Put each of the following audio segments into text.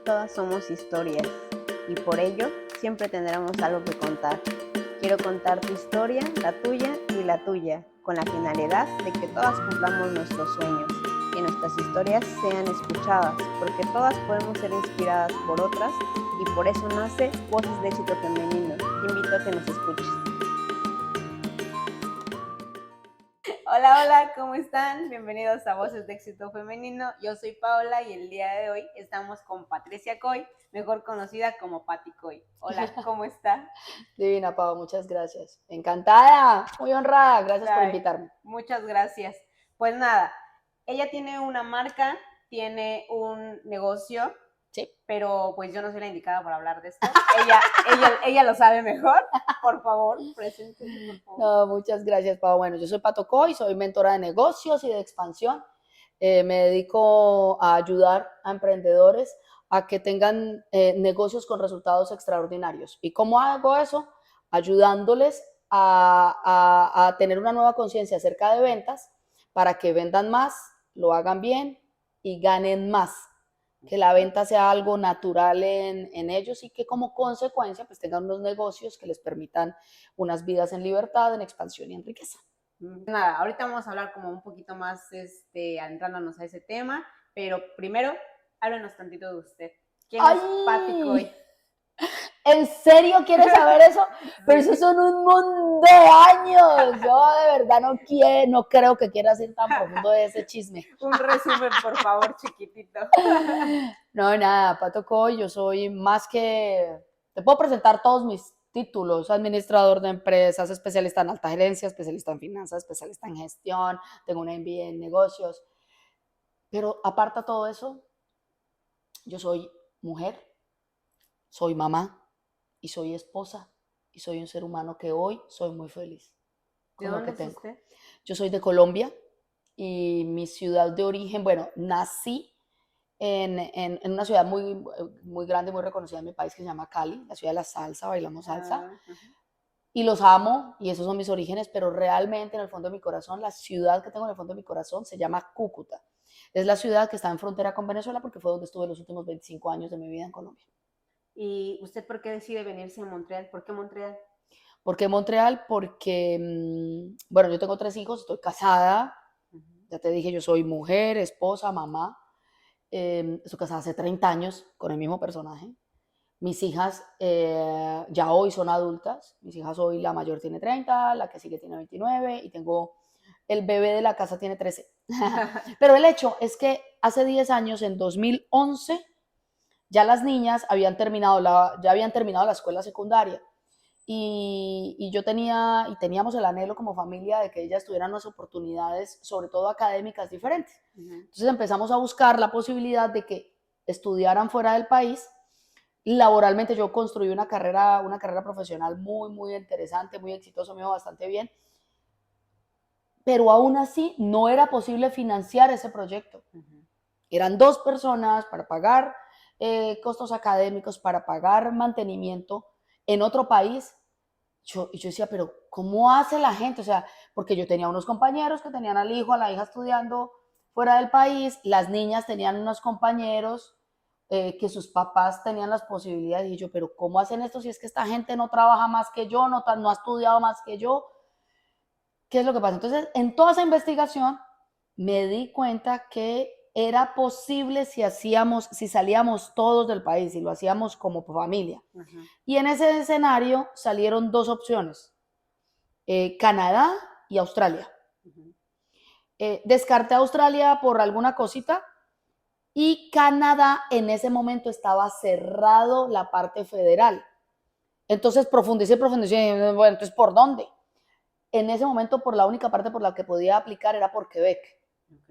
Todas somos historias y por ello siempre tendremos algo que contar. Quiero contar tu historia, la tuya y la tuya, con la finalidad de que todas cumplamos nuestros sueños, que nuestras historias sean escuchadas, porque todas podemos ser inspiradas por otras y por eso nace Voces de Éxito Femenino. Te invito a que nos escuches. Hola, ¿cómo están? Bienvenidos a Voces de Éxito Femenino. Yo soy Paola y el día de hoy estamos con Patricia Coy, mejor conocida como Pati Coy. Hola, ¿cómo está? Divina, Pau, muchas gracias. Encantada, muy honrada, gracias por invitarme. Muchas gracias. Pues nada, ella tiene una marca, tiene un negocio, sí, pero pues yo no soy la indicada para hablar de esto. ella lo sabe mejor. Por favor, preséntese, por favor. No, muchas gracias, Pau. Bueno, yo soy Pato Coy, soy mentora de negocios y de expansión. Me dedico a ayudar a emprendedores a que tengan negocios con resultados extraordinarios. ¿Y cómo hago eso? Ayudándoles a tener una nueva conciencia acerca de ventas para que vendan más, lo hagan bien y ganen más. Que la venta sea algo natural en ellos y que como consecuencia pues tengan unos negocios que les permitan unas vidas en libertad, en expansión y en riqueza. Nada, ahorita vamos a hablar como un poquito más adentrándonos a ese tema, pero primero, háblenos tantito de usted. ¿Quién es Pati Coy? ¿En serio quieres saber eso? Pero Sí. eso son un montón de años. Yo de verdad no creo que quieras ir tan profundo de ese chisme. Un resumen, por favor, chiquitito. No, nada, Pato Coy, yo soy más que... Te puedo presentar todos mis títulos: administrador de empresas, especialista en alta gerencia, especialista en finanzas, especialista en gestión, tengo una MBA en negocios. Pero aparta todo eso, yo soy mujer, soy mamá y soy esposa y soy un ser humano que hoy soy muy feliz con lo que tengo. ¿De dónde es usted? Yo soy de Colombia y mi ciudad de origen, bueno, nací en una ciudad muy grande, muy reconocida en mi país que se llama Cali, la ciudad de la salsa, bailamos salsa. Y los amo y esos son mis orígenes, pero realmente en el fondo de mi corazón, la ciudad que tengo en el fondo de mi corazón se llama Cúcuta. Es la ciudad que está en frontera con Venezuela porque fue donde estuve los últimos 25 años de mi vida en Colombia. ¿Y usted por qué decide venirse a Montreal? ¿Por qué Montreal? ¿Por qué Montreal? Porque, bueno, yo tengo 3 hijos, estoy casada, ya te dije, yo soy mujer, esposa, mamá. Estoy casada hace 30 años con el mismo personaje. Mis hijas ya hoy son adultas. Mis hijas hoy, la mayor tiene 30, la que sigue tiene 29 y tengo el bebé de la casa tiene 13. Pero el hecho es que hace 10 años, en 2011, ya las niñas habían terminado la escuela secundaria. Y yo teníamos el anhelo como familia de que ellas tuvieran unas oportunidades, sobre todo académicas, diferentes. Entonces empezamos a buscar la posibilidad de que estudiaran fuera del país. Laboralmente yo construí una carrera profesional muy interesante, muy exitosa, me iba bastante bien, pero aún así no era posible financiar ese proyecto. Eran 2 personas para pagar costos académicos, para pagar mantenimiento en otro país. Yo decía, pero ¿cómo hace la gente? O sea, porque yo tenía unos compañeros que tenían al hijo, a la hija estudiando fuera del país, las niñas tenían unos compañeros que sus papás tenían las posibilidades, y yo, pero ¿cómo hacen esto si es que esta gente no trabaja más que yo, no ha estudiado más que yo? ¿Qué es lo que pasa? Entonces, en toda esa investigación me di cuenta que era posible si salíamos todos del país y lo hacíamos como familia. Y en ese escenario salieron 2 opciones, Canadá y Australia. Descarté a Australia por alguna cosita y Canadá en ese momento estaba cerrado la parte federal. Entonces profundicé, bueno, entonces ¿por dónde? En ese momento por la única parte por la que podía aplicar era por Quebec,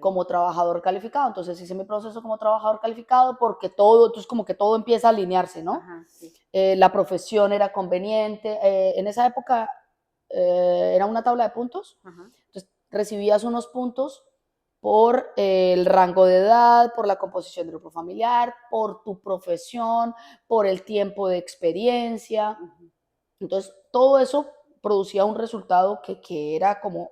como trabajador calificado. Entonces hice mi proceso como trabajador calificado porque entonces como que todo empieza a alinearse, ¿no? Sí. La profesión era conveniente. En esa época era una tabla de puntos. Entonces recibías unos puntos por el rango de edad, por la composición del grupo familiar, por tu profesión, por el tiempo de experiencia. Entonces todo eso producía un resultado que era como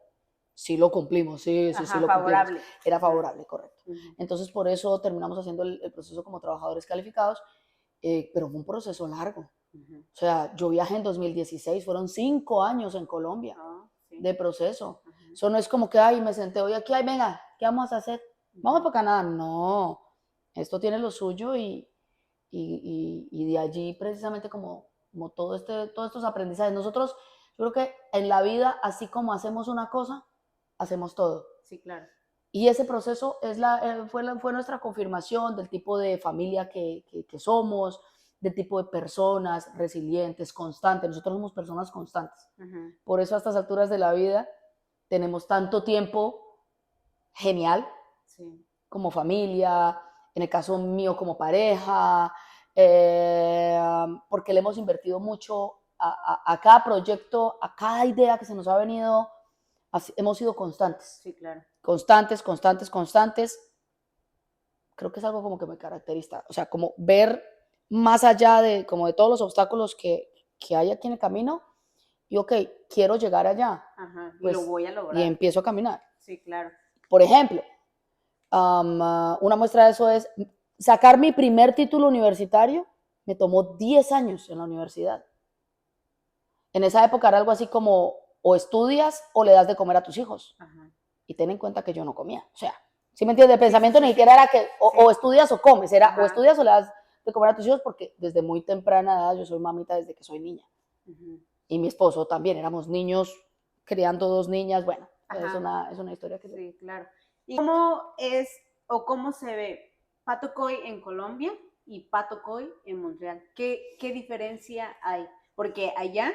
sí lo cumplimos, sí lo cumplimos. Favorable. Era favorable, correcto. Ujú. Entonces, por eso terminamos haciendo el proceso como trabajadores calificados, pero fue un proceso largo. Ujú. O sea, yo viajé en 2016, fueron 5 años en Colombia Sí. de proceso. Ujú. Eso no es como que, ay, me senté hoy aquí, ay, venga, ¿qué vamos a hacer? Vamos para Canadá. No, esto tiene lo suyo y de allí precisamente como todos estos aprendizajes. Nosotros, yo creo que en la vida, así como hacemos una cosa, hacemos todo. Sí, claro. Y ese proceso fue nuestra confirmación del tipo de familia que somos, del tipo de personas resilientes, constantes. Nosotros somos personas constantes. Ujú. Por eso a estas alturas de la vida tenemos tanto tiempo genial, Sí. como familia, en el caso mío como pareja, porque le hemos invertido mucho a cada proyecto, a cada idea que se nos ha venido, hemos sido constantes. Sí, claro. Constantes. Creo que es algo como que me caracteriza, o sea, como ver más allá de todos los obstáculos que hay aquí en el camino, y ok, quiero llegar allá. Ajá, y pues, lo voy a lograr. Y empiezo a caminar. Sí, claro. Por ejemplo, una muestra de eso es sacar mi primer título universitario. Me tomó 10 años en la universidad. En esa época era algo así como o estudias o le das de comer a tus hijos. Ajá. Y ten en cuenta que yo no comía. O sea, ¿sí me entiendes? El pensamiento ni siquiera era que o estudias o comes, era o estudias o le das de comer a tus hijos, porque desde muy temprana edad yo soy mamita desde que soy niña. Ujú. Y mi esposo también, éramos niños criando 2 niñas. Bueno, es una historia que... Sí, claro. ¿Y cómo es o cómo se ve Pato Coy en Colombia y Pato Coy en Montreal? ¿Qué diferencia hay? Porque allá,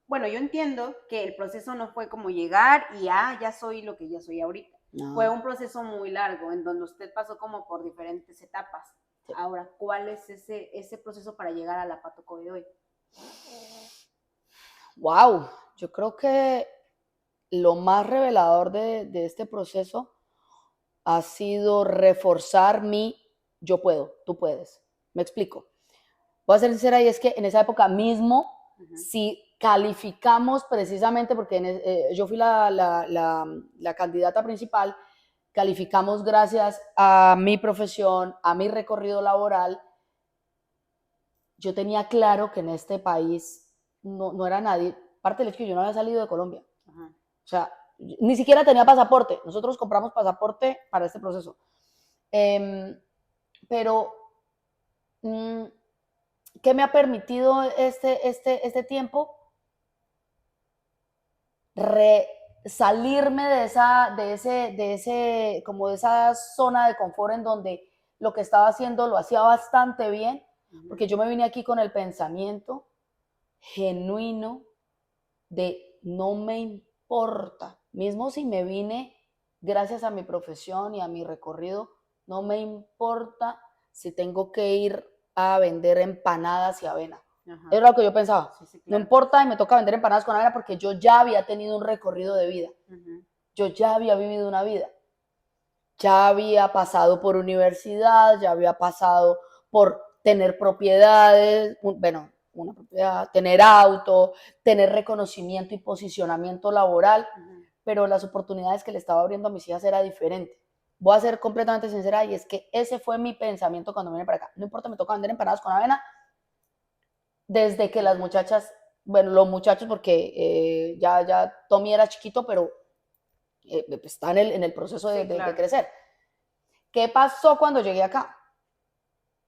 bueno, yo entiendo que el proceso no fue como llegar y ya soy lo que ya soy ahorita. No. Fue un proceso muy largo en donde usted pasó como por diferentes etapas. Sí. Ahora, ¿cuál es ese proceso para llegar a la Pato Coy de hoy? Wow, yo creo que lo más revelador de este proceso ha sido reforzar mi yo puedo, tú puedes. Me explico. Voy a ser sincera, y es que en esa época mismo, si calificamos precisamente, porque yo fui la candidata principal, calificamos gracias a mi profesión, a mi recorrido laboral. Yo tenía claro que en este país no era nadie, parte del hecho que yo no había salido de Colombia. Ajá. O sea, ni siquiera tenía pasaporte. Nosotros compramos pasaporte para este proceso. Pero, ¿qué me ha permitido este tiempo? Salirme de esa zona de confort en donde lo que estaba haciendo lo hacía bastante bien, porque yo me vine aquí con el pensamiento genuino de no me importa, mismo si me vine gracias a mi profesión y a mi recorrido, no me importa si tengo que ir a vender empanadas y avena. Ajá. Era lo que yo pensaba. Sí, claro. No importa y me toca vender empanadas con avena porque yo ya había tenido un recorrido de vida. Yo ya había vivido una vida. Ya había pasado por universidad, ya había pasado por tener propiedades, bueno, una propiedad, tener auto, tener reconocimiento y posicionamiento laboral, pero las oportunidades que le estaba abriendo a mis hijas era diferente. Voy a ser completamente sincera, y es que ese fue mi pensamiento cuando vine para acá. No importa, me toca vender empanadas con avena, desde que las muchachas, bueno, los muchachos, porque ya Tommy era chiquito, pero está en el proceso de crecer. ¿Qué pasó cuando llegué acá?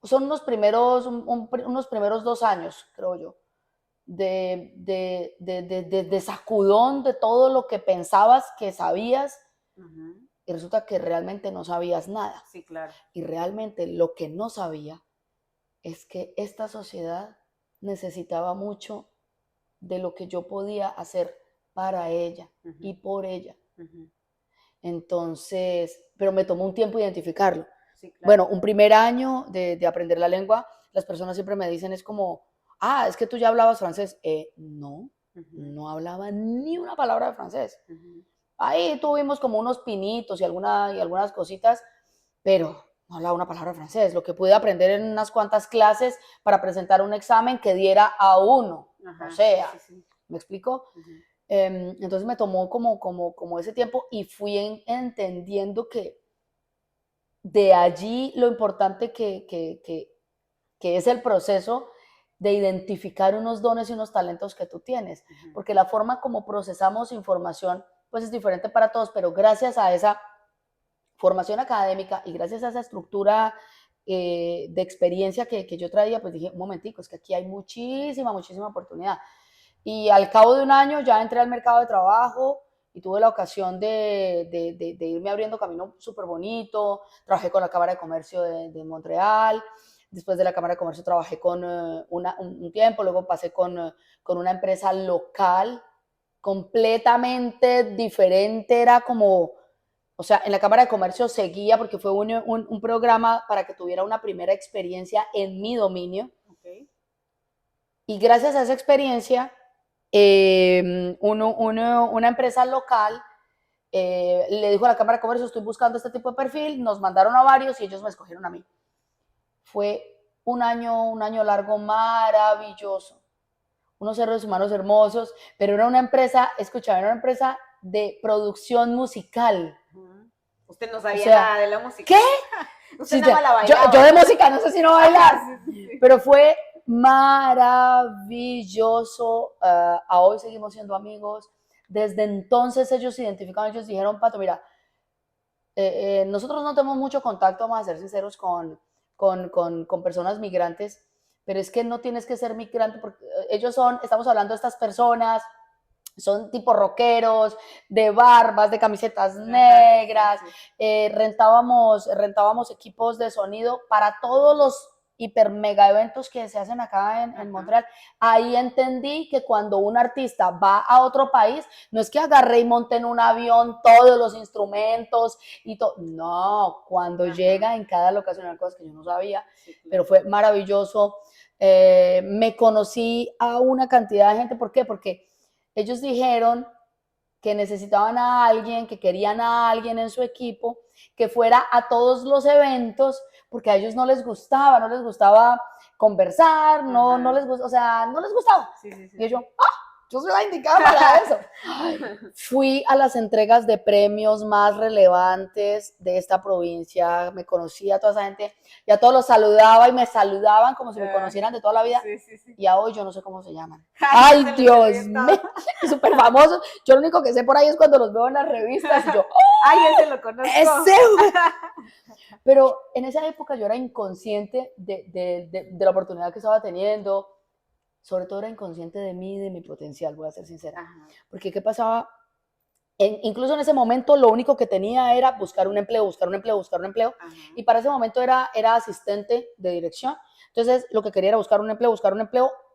Son unos primeros 2 años, creo yo, de sacudón de todo lo que pensabas que sabías, y resulta que realmente no sabías nada. Sí, claro. Y realmente lo que no sabía es que esta sociedad necesitaba mucho de lo que yo podía hacer para ella y por ella. Entonces, pero me tomó un tiempo identificarlo. Sí, claro. Bueno, un primer año de aprender la lengua, las personas siempre me dicen, es como, es que tú ya hablabas francés. No, no hablaba ni una palabra de francés. Ahí tuvimos como unos pinitos y algunas cositas, pero no hablaba una palabra de francés. Lo que pude aprender en unas cuantas clases para presentar un examen que diera A1. O sea, ¿me explico? Entonces me tomó como ese tiempo y fui entendiendo que de allí lo importante que es el proceso de identificar unos dones y unos talentos que tú tienes, porque la forma como procesamos información pues es diferente para todos, pero gracias a esa formación académica y gracias a esa estructura de experiencia que yo traía, pues dije, un momentico, es que aquí hay muchísima oportunidad. Y al cabo de un año ya entré al mercado de trabajo y tuve la ocasión de irme abriendo camino súper bonito. Trabajé con la Cámara de Comercio de Montreal. Después de la Cámara de Comercio trabajé con un tiempo, luego pasé con una empresa local completamente diferente, era como, o sea, en la Cámara de Comercio seguía porque fue un programa para que tuviera una primera experiencia en mi dominio. Okay. Y gracias a esa experiencia, una empresa local le dijo a la Cámara de Comercio, estoy buscando este tipo de perfil, nos mandaron a varios y ellos me escogieron a mí. Fue un año largo maravilloso, unos seres humanos hermosos, pero era una empresa, escuchaba, era una empresa de producción musical. Usted no sabía nada de la música. ¿Qué? Usted nada más la bailaba. Yo de música no sé si no bailar, sí. pero fue maravilloso. A hoy seguimos siendo amigos. Desde entonces ellos identificaron, ellos dijeron, Pato, mira, nosotros no tenemos mucho contacto, vamos a ser sinceros, con personas migrantes, pero es que no tienes que ser migrante, porque estamos hablando de estas personas, son tipo rockeros, de barbas, de camisetas negras, rentábamos equipos de sonido para todos los hiper mega eventos que se hacen acá en Montreal. Ahí entendí que cuando un artista va a otro país, no es que agarré y monté en un avión todos los instrumentos y todo, no, cuando llega en cada locación, eran cosas que yo no sabía, pero fue maravilloso. Me conocí a una cantidad de gente, ¿por qué? Porque ellos dijeron que necesitaban a alguien, que querían a alguien en su equipo, que fuera a todos los eventos, porque a ellos no les gustaba conversar, no les gustaba. Sí. Y yo soy la indicada para eso. Fui a las entregas de premios más relevantes de esta provincia, me conocí a toda esa gente, y a todos los saludaba y me saludaban como si me conocieran de toda la vida, y a hoy yo no sé cómo se llaman. ¡Ay, Dios mío! Súper famosos. Yo lo único que sé por ahí es cuando los veo en las revistas y yo, ¡ay, ese lo conozco! ¡Ese! Pero en esa época yo era inconsciente de la oportunidad que estaba teniendo. Sobre todo era inconsciente de mí y de mi potencial, voy a ser sincera. Porque ¿qué pasaba? Incluso en ese momento lo único que tenía era buscar un empleo. Y para ese momento era asistente de dirección. Entonces lo que quería era buscar un empleo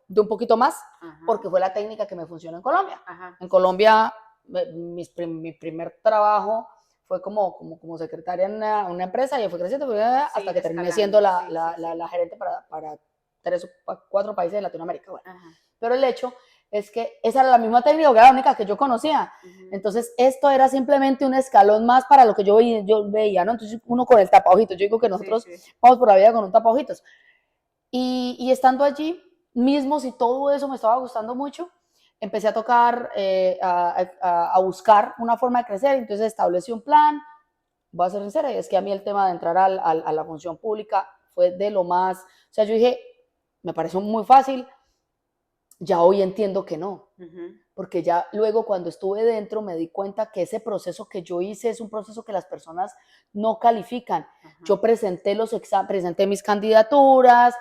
de un poquito más, porque fue la técnica que me funcionó en Colombia. En Colombia mi primer trabajo fue como secretaria en una empresa y fue creciendo hasta que terminé siendo la gerente para 3 o 4 países de Latinoamérica. Bueno. Pero el hecho es que esa era la misma técnica, que era la única que yo conocía. Entonces, esto era simplemente un escalón más para lo que yo veía, ¿no? Entonces, uno con el tapaojitos. Yo digo que nosotros vamos por la vida con un tapaojitos. Y estando allí, mismo si todo eso me estaba gustando mucho, empecé a tocar, a buscar una forma de crecer. Entonces, establecí un plan. Voy a ser sincera, y es que a mí el tema de entrar a la función pública fue de lo más... O sea, yo dije, me pareció muy fácil, ya hoy entiendo que no, porque ya luego cuando estuve dentro me di cuenta que ese proceso que yo hice es un proceso que las personas no califican. Yo presenté mis candidaturas,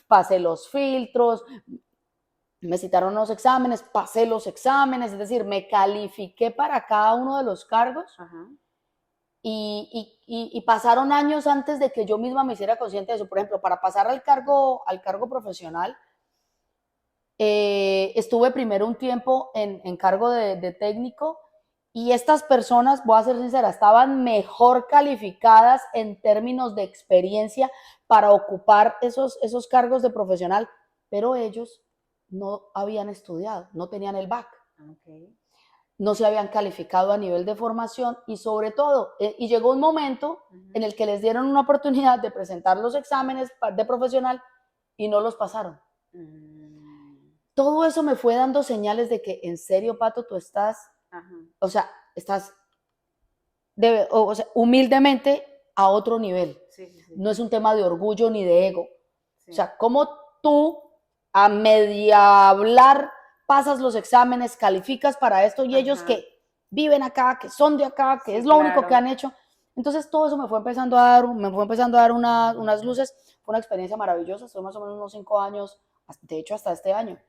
pasé los filtros, me citaron los exámenes, pasé los exámenes, es decir, me califiqué para cada uno de los cargos. Y pasaron años antes de que yo misma me hiciera consciente de eso. Por ejemplo, para pasar al cargo profesional, estuve primero un tiempo en cargo de técnico, y estas personas, voy a ser sincera, estaban mejor calificadas en términos de experiencia para ocupar esos cargos de profesional, pero ellos no habían estudiado, no tenían el bac. No se habían calificado a nivel de formación y sobre todo, y llegó un momento en el que les dieron una oportunidad de presentar los exámenes de profesional y no los pasaron. todo eso me fue dando señales de que, en serio, Pato, tú estás, o sea, estás, o sea, humildemente a otro nivel. Sí, sí, sí. No es un tema de orgullo ni de ego. Sí. O sea, cómo tú a media hablar pasas los exámenes, calificas para esto y ellos que viven acá, que son de acá, que Sí, es lo claro. único que han hecho. Entonces todo eso me fue empezando a dar unas luces. Fue una experiencia maravillosa. Estuve más o menos unos 5 años, de hecho hasta este año,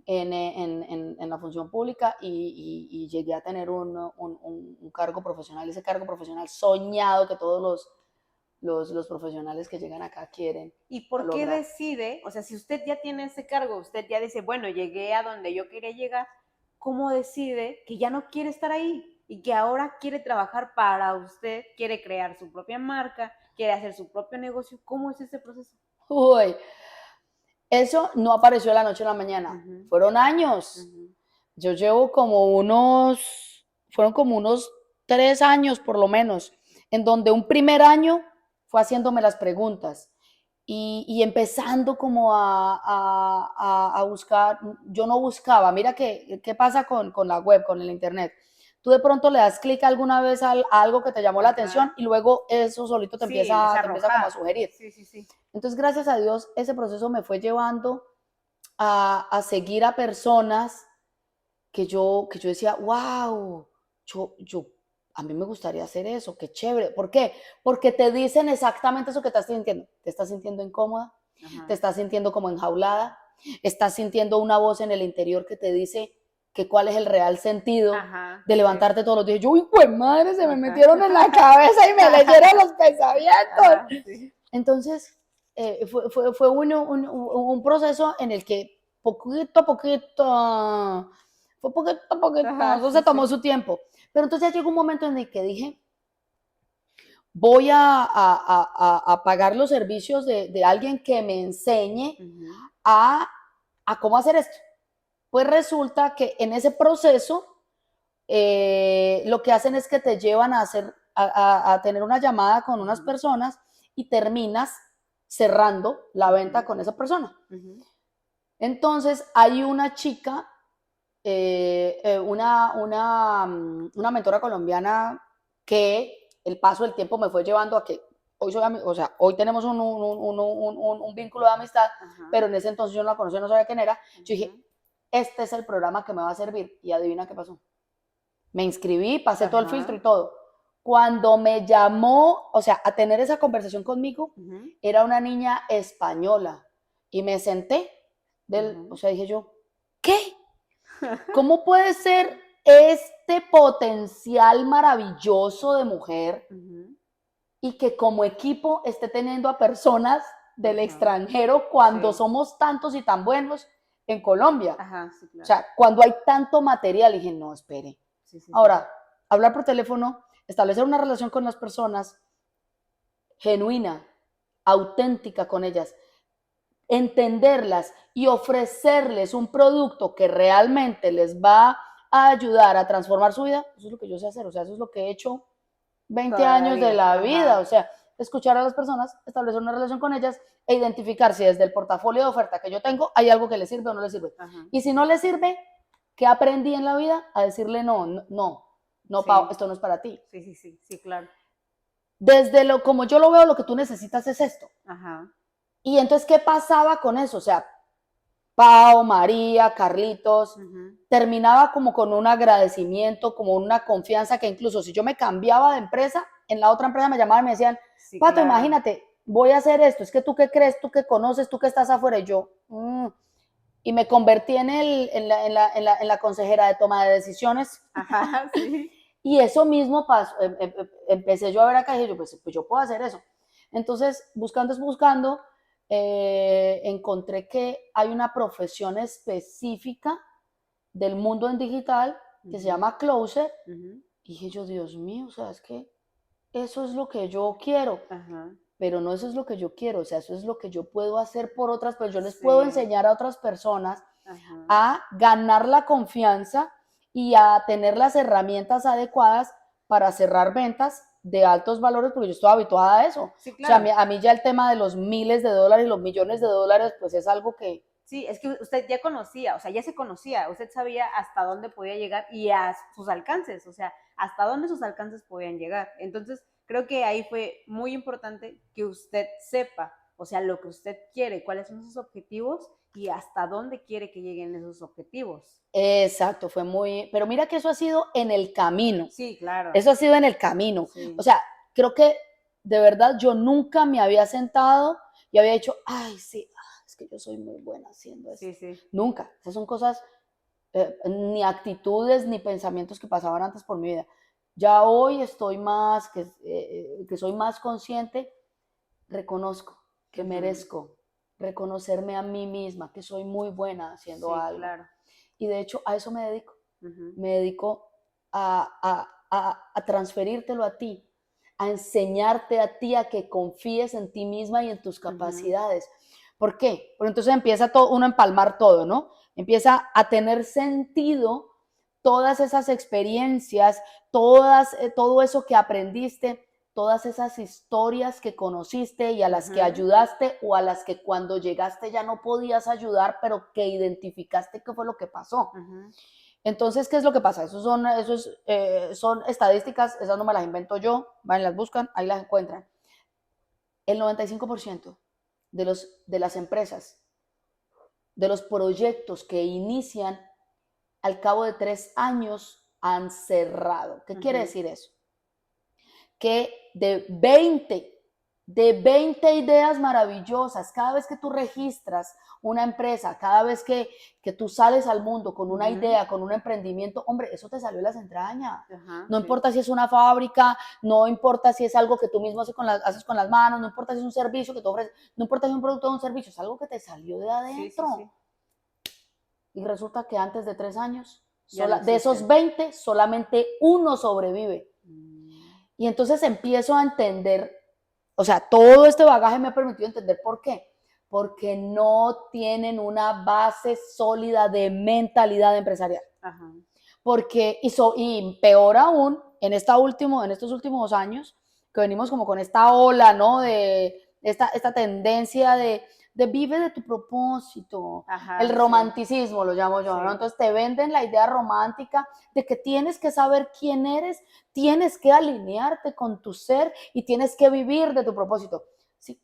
en la función pública y llegué a tener un cargo profesional, ese cargo profesional soñado que todos los profesionales que llegan acá quieren. ¿Y por qué decide, o sea, si usted ya tiene ese cargo, usted ya dice, bueno, llegué a donde yo quería llegar, ¿cómo decide que ya no quiere estar ahí y que ahora quiere trabajar para usted, quiere crear su propia marca, quiere hacer su propio negocio? ¿Cómo es ese proceso? Uy, eso no apareció de la noche a la mañana, fueron años. Yo llevo fueron como unos 3 años por lo menos, en donde un primer año fue haciéndome las preguntas y empezando como a buscar. Yo no buscaba, mira qué pasa con la web, con el internet. Tú de pronto le das clic alguna vez a algo que te llamó la atención y luego eso solito te empieza como a sugerir. Sí, sí, sí. Entonces, gracias a Dios, ese proceso me fue llevando a seguir a personas que yo decía, wow, a mí me gustaría hacer eso, qué chévere. ¿Por qué? Porque te dicen exactamente eso que estás sintiendo. Te estás sintiendo incómoda, te estás sintiendo como enjaulada, estás sintiendo una voz en el interior que te dice que cuál es el real sentido de levantarte todos los días. Yo, uy, pues madre, se me metieron en la cabeza y me leyeron los pensamientos. Entonces, fue un proceso en el que poquito a poquito, eso se tomó su tiempo. Pero entonces ya llegó un momento en el que dije, voy a pagar los servicios de alguien que me enseñe a cómo hacer esto. Pues resulta que en ese proceso lo que hacen es que te llevan a tener una llamada con unas personas y terminas cerrando la venta con esa persona. Entonces hay una chica, una mentora colombiana que el paso del tiempo me fue llevando a que hoy tenemos un vínculo de amistad, pero en ese entonces yo no la conocía, no sabía quién era. Yo dije, este es el programa que me va a servir, y adivina qué pasó. Me inscribí, pasé todo el filtro y todo. Cuando me llamó, o sea, a tener esa conversación conmigo, era una niña española y me senté, o sea, dije yo, ¿qué? ¿Cómo puede ser este potencial maravilloso de mujer y que como equipo esté teniendo a personas del extranjero cuando somos tantos y tan buenos en Colombia? Sí, claro. O sea, cuando hay tanto material, dije, no, espere. Ahora, hablar por teléfono, establecer una relación con las personas genuina, auténtica con ellas, entenderlas y ofrecerles un producto que realmente les va a ayudar a transformar su vida, eso es lo que yo sé hacer. O sea, eso es lo que he hecho 20 años de la vida. O sea, escuchar a las personas, establecer una relación con ellas e identificar si desde el portafolio de oferta que yo tengo hay algo que les sirve o no les sirve. Y si no les sirve, ¿qué aprendí en la vida? A decirle no, Pau, esto no es para ti. Sí, claro. Desde como yo lo veo, lo que tú necesitas es esto. Y entonces, ¿qué pasaba con eso? O sea, Pau, María, Carlitos, terminaba como con un agradecimiento, como una confianza, que incluso si yo me cambiaba de empresa, en la otra empresa me llamaban y me decían, Pato, claro, imagínate, voy a hacer esto, es que tú qué crees, tú qué conoces, tú que estás afuera, y yo, y me convertí en la consejera de toma de decisiones. Sí. Y eso mismo pasó, empecé yo a ver acá y dije yo, pues yo puedo hacer eso. Entonces, buscando, encontré que hay una profesión específica del mundo en digital que se llama closer. Y dije yo, Dios mío, o sea, es que eso es lo que yo quiero. Pero no eso es lo que yo quiero, o sea, eso es lo que yo puedo hacer por otras personas. Yo les puedo enseñar a otras personas a ganar la confianza y a tener las herramientas adecuadas para cerrar ventas de altos valores, porque yo estoy habituada a eso. Sí, claro. O sea, a mí ya el tema de los miles de dólares y los millones de dólares, pues es algo que Sí, es que usted ya conocía, o sea, ya se conocía, usted sabía hasta dónde podía llegar y a sus alcances, o sea, hasta dónde sus alcances podían llegar. Entonces, creo que ahí fue muy importante que usted sepa, o sea, lo que usted quiere, cuáles son sus objetivos y hasta dónde quiere que lleguen esos objetivos. Exacto, fue muy, pero mira que eso ha sido en el camino. Sí, claro. Eso ha sido en el camino. Sí. O sea, creo que de verdad yo nunca me había sentado y había dicho, ay, sí, es que yo soy muy buena haciendo eso. Sí, sí. Nunca. Esas son cosas, ni actitudes, ni pensamientos que pasaban antes por mi vida. Ya hoy estoy más, que soy más consciente, reconozco que merezco reconocerme a mí misma, que soy muy buena haciendo algo. Claro. Y de hecho a eso me dedico. Me dedico a transferírtelo a ti, a enseñarte a ti a que confíes en ti misma y en tus capacidades. ¿Por qué? Porque entonces empieza uno a empalmar todo, ¿no? Empieza a tener sentido todas esas experiencias, todo eso que aprendiste, todas esas historias que conociste y a las que ayudaste o a las que cuando llegaste ya no podías ayudar, pero que identificaste qué fue lo que pasó. Entonces, ¿qué es lo que pasa? Son estadísticas, esas no me las invento yo, van, las buscan, ahí las encuentran. El 95% de las empresas, de los proyectos que inician al cabo de 3 años han cerrado. ¿Qué quiere decir eso? Que de 20 ideas maravillosas, cada vez que tú registras una empresa, cada vez que tú sales al mundo con una idea, con un emprendimiento, hombre, eso te salió de las entrañas. No importa si es una fábrica, no importa si es algo que tú mismo haces con las manos, no importa si es un servicio que tú ofreces, no importa si es un producto o un servicio, es algo que te salió de adentro. Y resulta que antes de 3 años, de esos 20, solamente uno sobrevive. Y entonces empiezo a entender, o sea, todo este bagaje me ha permitido entender por qué. Porque no tienen una base sólida de mentalidad empresarial. Porque, y peor aún, en estos últimos años, que venimos como con esta ola, ¿no? De esta tendencia de vive de tu propósito. El romanticismo lo llamo yo, ¿no? Entonces te venden la idea romántica de que tienes que saber quién eres, tienes que alinearte con tu ser y tienes que vivir de tu propósito. Sí,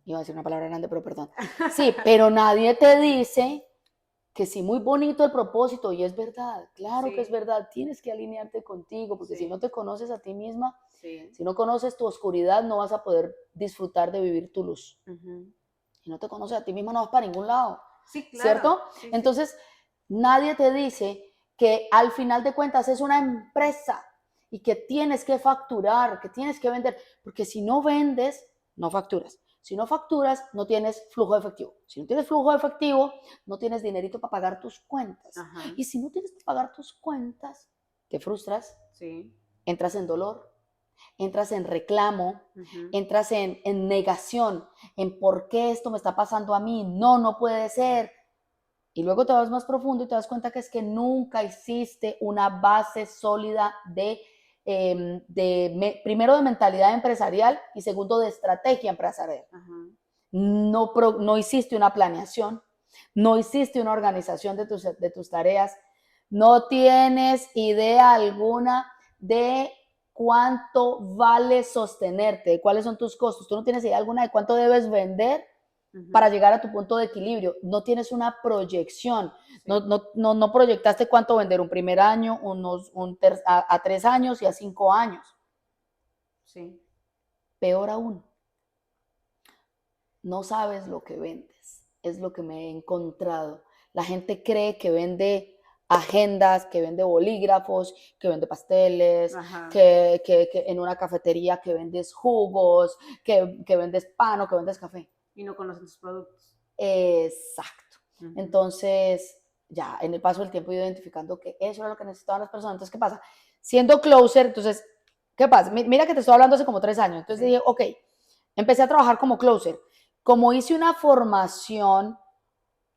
iba a decir una palabra grande, pero perdón. Sí, pero nadie te dice que sí, muy bonito el propósito, y es verdad, claro que es verdad, tienes que alinearte contigo, porque si no te conoces a ti misma, si no conoces tu oscuridad, no vas a poder disfrutar de vivir tu luz. Si no te conoces a ti misma, no vas para ningún lado, ¿cierto? Entonces, nadie te dice que al final de cuentas es una empresa y que tienes que facturar, que tienes que vender, porque si no vendes, no facturas. Si no facturas, no tienes flujo de efectivo. Si no tienes flujo de efectivo, no tienes dinerito para pagar tus cuentas. Y si no tienes que pagar tus cuentas, te frustras, entras en dolor, entras en reclamo, entras en negación, en por qué esto me está pasando a mí, no puede ser. Y luego te vas más profundo y te das cuenta que es que nunca hiciste una base sólida primero de mentalidad empresarial y segundo de estrategia empresarial. No hiciste una planeación, no hiciste una organización de tus tareas, no tienes idea alguna de cuánto vale sostenerte, de cuáles son tus costos, tú no tienes idea alguna de cuánto debes vender para llegar a tu punto de equilibrio, no tienes una proyección, no proyectaste cuánto vender un primer año, a 3 años y a 5 años. Peor aún, no sabes lo que vendes, es lo que me he encontrado. La gente cree que vende agendas, que vende bolígrafos, que vende pasteles, que en una cafetería que vendes jugos, que vendes pan o que vendes café. Y no conocen tus productos. Exacto. Entonces, ya en el paso del tiempo he ido identificando que eso era lo que necesitaban las personas. Entonces, ¿qué pasa? Siendo closer, entonces, ¿qué pasa? Mira que te estoy hablando hace como 3 años. Entonces dije, ok, empecé a trabajar como closer. Como hice una formación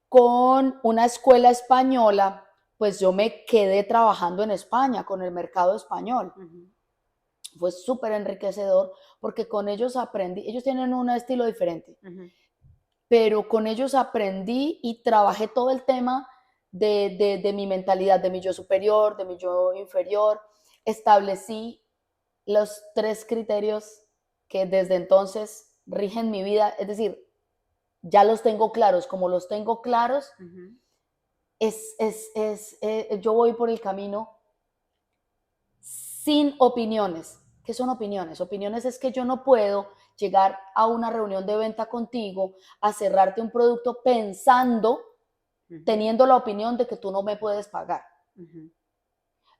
con una escuela española, pues yo me quedé trabajando en España con el mercado español. Fue súper enriquecedor porque con ellos aprendí, ellos tienen un estilo diferente. pero con ellos aprendí y trabajé todo el tema de mi mentalidad, de mi yo superior, de mi yo inferior. Establecí los 3 criterios que desde entonces rigen mi vida, es decir, ya los tengo claros. Como los tengo claros, yo voy por el camino sin opiniones. ¿Qué son opiniones? Opiniones es que yo no puedo llegar a una reunión de venta contigo, a cerrarte un producto pensando, teniendo la opinión de que tú no me puedes pagar.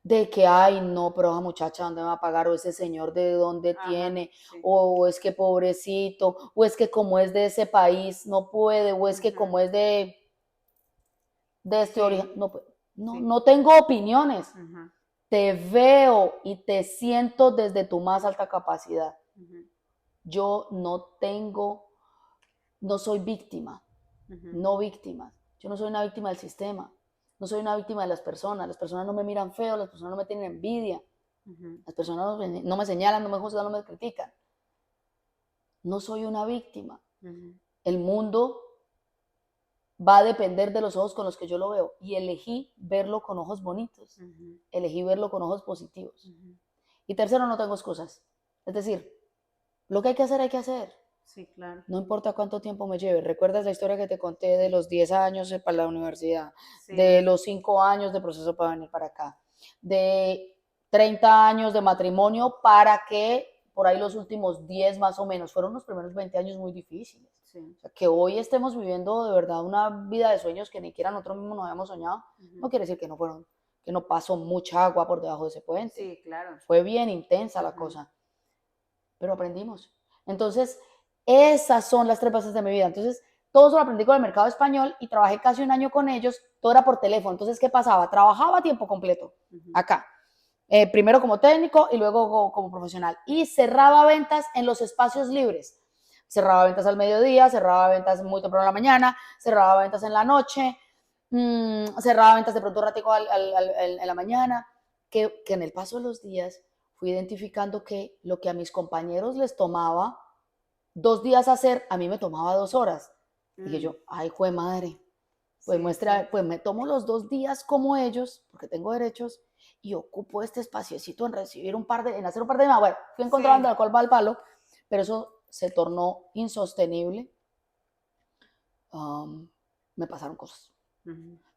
De que, ay, no, pero esa muchacha, ¿dónde me va a pagar? O ese señor, ¿de dónde tiene? Sí. O es que pobrecito, o es que como es de ese país, no puede, o es que como es de este origen, no puede. No, no tengo opiniones. Te veo y te siento desde tu más alta capacidad. Yo no soy víctima, no víctima. Yo no soy una víctima del sistema, no soy una víctima de las personas no me miran feo, las personas no me tienen envidia, las personas no me señalan, no me juzgan, no me critican. No soy una víctima. El mundo va a depender de los ojos con los que yo lo veo, y elegí verlo con ojos bonitos, elegí verlo con ojos positivos. Y tercero, no tengo excusas. Es decir, lo que hay que hacer, hay que hacer. Sí, claro. No importa cuánto tiempo me lleve. ¿Recuerdas la historia que te conté de los 10 años para la universidad? Sí. De los 5 años de proceso para venir para acá. De 30 años de matrimonio para que por ahí los últimos 10 más o menos. Fueron los primeros 20 años muy difíciles. Sí. O sea, que hoy estemos viviendo de verdad una vida de sueños que ni siquiera nosotros mismos nos habíamos soñado, no quiere decir que no pasó mucha agua por debajo de ese puente. Sí, claro. Fue bien intensa la cosa. Pero aprendimos. Entonces, esas son las 3 bases de mi vida. Entonces, todo eso lo aprendí con el mercado español y trabajé casi un año con ellos. Todo era por teléfono. Entonces, ¿qué pasaba? Trabajaba a tiempo completo acá. Primero como técnico y luego como profesional. Y cerraba ventas en los espacios libres. Cerraba ventas al mediodía, cerraba ventas muy temprano en la mañana, cerraba ventas en la noche, cerraba ventas de pronto un ratico en la mañana. Que en el paso de los días fui identificando que lo que a mis compañeros les tomaba 2 días hacer, a mí me tomaba 2 horas. Dije yo, ay, jue madre, pues, pues me tomo los 2 días como ellos, porque tengo derechos, y ocupo este espaciocito en hacer un par de bueno, fui encontrando la cual va al palo, pero eso se tornó insostenible. Me pasaron cosas.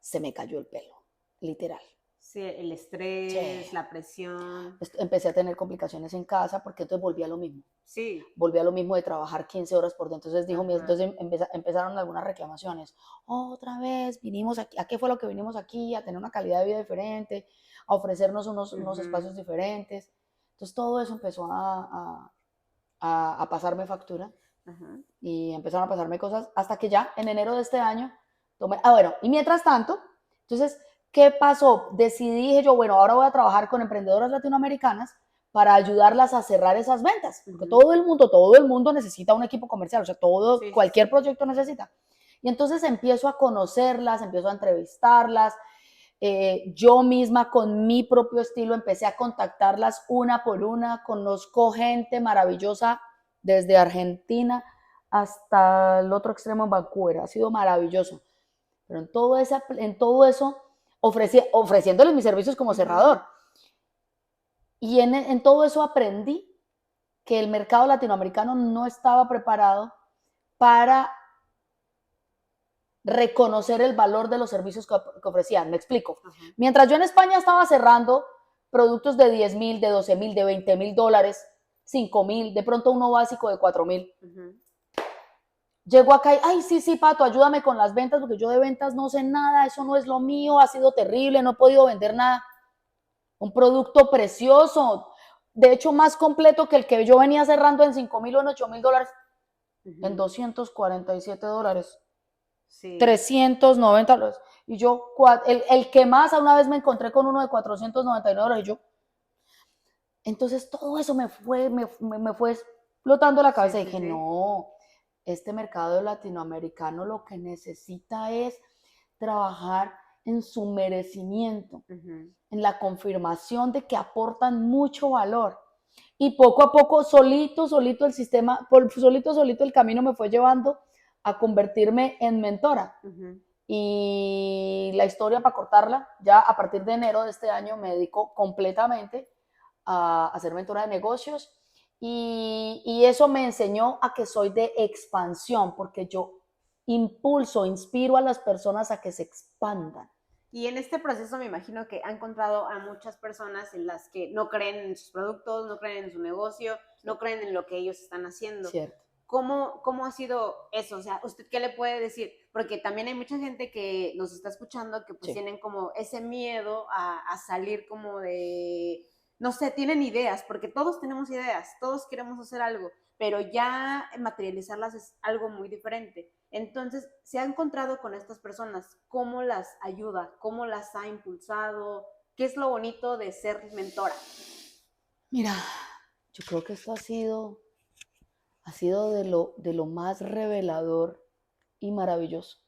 Se me cayó el pelo, literal. Sí, el estrés, la presión. Empecé a tener complicaciones en casa porque entonces volví a lo mismo. Sí. Volví a lo mismo de trabajar 15 horas por día. Entonces empezaron algunas reclamaciones. Otra vez vinimos aquí. ¿A qué fue lo que vinimos aquí? A tener una calidad de vida diferente, a ofrecernos unos espacios diferentes. Entonces todo eso empezó a pasarme factura. Y empezaron a pasarme cosas hasta que ya en enero de este año tomé. Bueno, y mientras tanto, entonces, ¿qué pasó? Dije yo, bueno, ahora voy a trabajar con emprendedoras latinoamericanas para ayudarlas a cerrar esas ventas, porque todo el mundo necesita un equipo comercial, o sea, cualquier proyecto necesita. Y entonces empiezo a conocerlas, empiezo a entrevistarlas, yo misma con mi propio estilo empecé a contactarlas una por una, conozco gente maravillosa desde Argentina hasta el otro extremo en Vancouver, ha sido maravilloso. Pero en todo eso ofreciéndoles mis servicios como cerrador. Y en todo eso aprendí que el mercado latinoamericano no estaba preparado para reconocer el valor de los servicios que ofrecían. Me explico. Mientras yo en España estaba cerrando productos de 10,000, de 12,000, de 20,000 dólares, 5,000, de pronto uno básico de 4,000. Llego acá y, ay, sí, Pato, ayúdame con las ventas, porque yo de ventas no sé nada, eso no es lo mío, ha sido terrible, no he podido vender nada. Un producto precioso, de hecho más completo que el que yo venía cerrando en 5,000 o en 8,000 dólares, en 247 dólares, 390 dólares. Y yo, el que más, a una vez me encontré con uno de 499 dólares, y yo, entonces todo eso me fue explotando la cabeza, y dije, no, este mercado latinoamericano lo que necesita es trabajar en su merecimiento, en la confirmación de que aportan mucho valor. Y poco a poco, solito el sistema, solito el camino me fue llevando a convertirme en mentora. Ujú. Y la historia, para cortarla, ya a partir de enero de este año me dedico completamente a ser mentora de negocios y eso me enseñó a que soy de expansión, porque yo impulso, inspiro a las personas a que se expandan. Y en este proceso me imagino que ha encontrado a muchas personas en las que no creen en sus productos, no creen en su negocio, no creen en lo que ellos están haciendo. Cierto. ¿Cómo ha sido eso? O sea, ¿usted qué le puede decir? Porque también hay mucha gente que nos está escuchando que pues Sí. tienen como ese miedo a salir como de, no sé, tienen ideas, porque todos tenemos ideas, todos queremos hacer algo, pero ya materializarlas es algo muy diferente. Entonces, se ha encontrado con estas personas, ¿cómo las ayuda? ¿Cómo las ha impulsado? ¿Qué es lo bonito de ser mentora? Mira, yo creo que esto ha sido de lo más revelador y maravilloso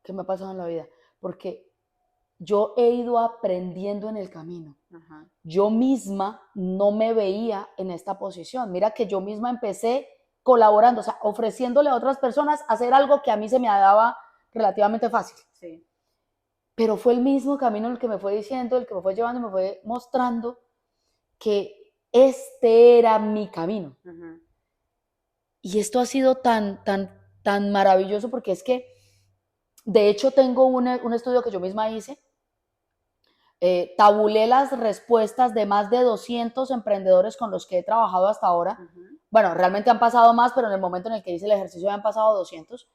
que me ha pasado en la vida, porque yo he ido aprendiendo en el camino. Ajá. Yo misma no me veía en esta posición. Mira que yo misma empecé colaborando, o sea, ofreciéndole a otras personas hacer algo que a mí se me daba relativamente fácil. Sí. Pero fue el mismo camino el que me fue diciendo, el que me fue llevando, me fue mostrando que este era mi camino. Uh-huh. Y esto ha sido tan maravilloso porque es que, de hecho, tengo un estudio que yo misma hice. Tabulé las respuestas de más de 200 emprendedores con los que he trabajado hasta ahora. Uh-huh. Bueno, realmente han pasado más, pero en el momento en el que hice el ejercicio han pasado 200.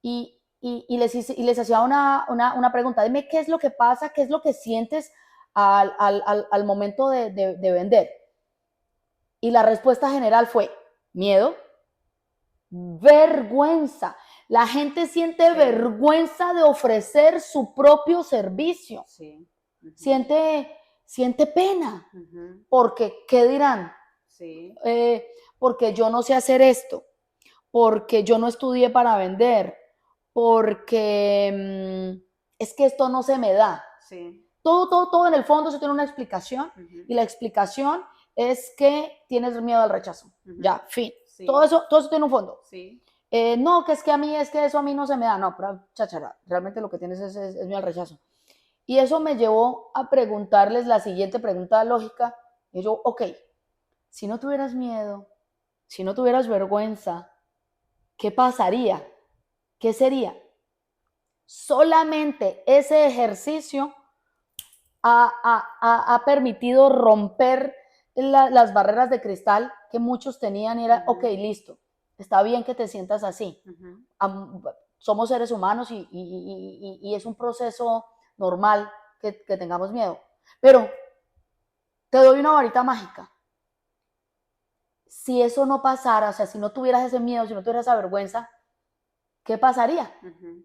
Y les hacía una pregunta. Dime qué es lo que pasa, qué es lo que sientes al momento de vender. Y la respuesta general fue miedo, vergüenza. La gente siente vergüenza de ofrecer su propio servicio. Sí. Uh-huh. Siente pena. Uh-huh. Porque, ¿qué dirán? Sí. Porque yo no sé hacer esto, porque yo no estudié para vender, porque es que esto no se me da. Sí. Todo en el fondo se tiene una explicación. Uh-huh. Y la explicación es que tienes miedo al rechazo. Uh-huh. Ya, fin. Sí. Todo eso tiene un fondo. Sí. No, que es que eso a mí no se me da. No, pero cháchara, realmente lo que tienes es miedo al rechazo. Y eso me llevó a preguntarles la siguiente pregunta lógica. Y yo, ok, si no tuvieras miedo, si no tuvieras vergüenza, ¿qué pasaría? ¿Qué sería? Solamente ese ejercicio ha permitido romper las barreras de cristal que muchos tenían y era, uh-huh. Ok, listo, está bien que te sientas así. Uh-huh. Somos seres humanos y es un proceso normal que tengamos miedo. Pero te doy una varita mágica. Si eso no pasara, o sea, si no tuvieras ese miedo, si no tuvieras esa vergüenza, ¿qué pasaría? Uh-huh.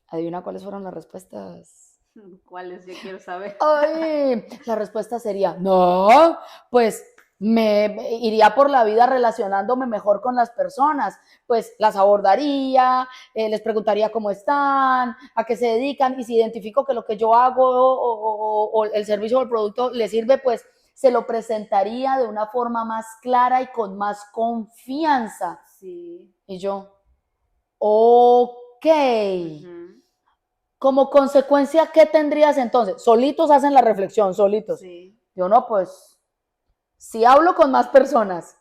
¿Adivina cuáles fueron las respuestas? ¿Cuáles? Yo quiero saber. Ay, la respuesta sería, no, pues me iría por la vida relacionándome mejor con las personas, pues las abordaría, les preguntaría cómo están, a qué se dedican, y si identifico que lo que yo hago o el servicio o el producto les sirve, pues se lo presentaría de una forma más clara y con más confianza. Sí. Y yo, ok. Uh-huh. Como consecuencia, ¿qué tendrías entonces? Solitos hacen la reflexión, solitos. Sí. Yo no, pues, si hablo con más personas,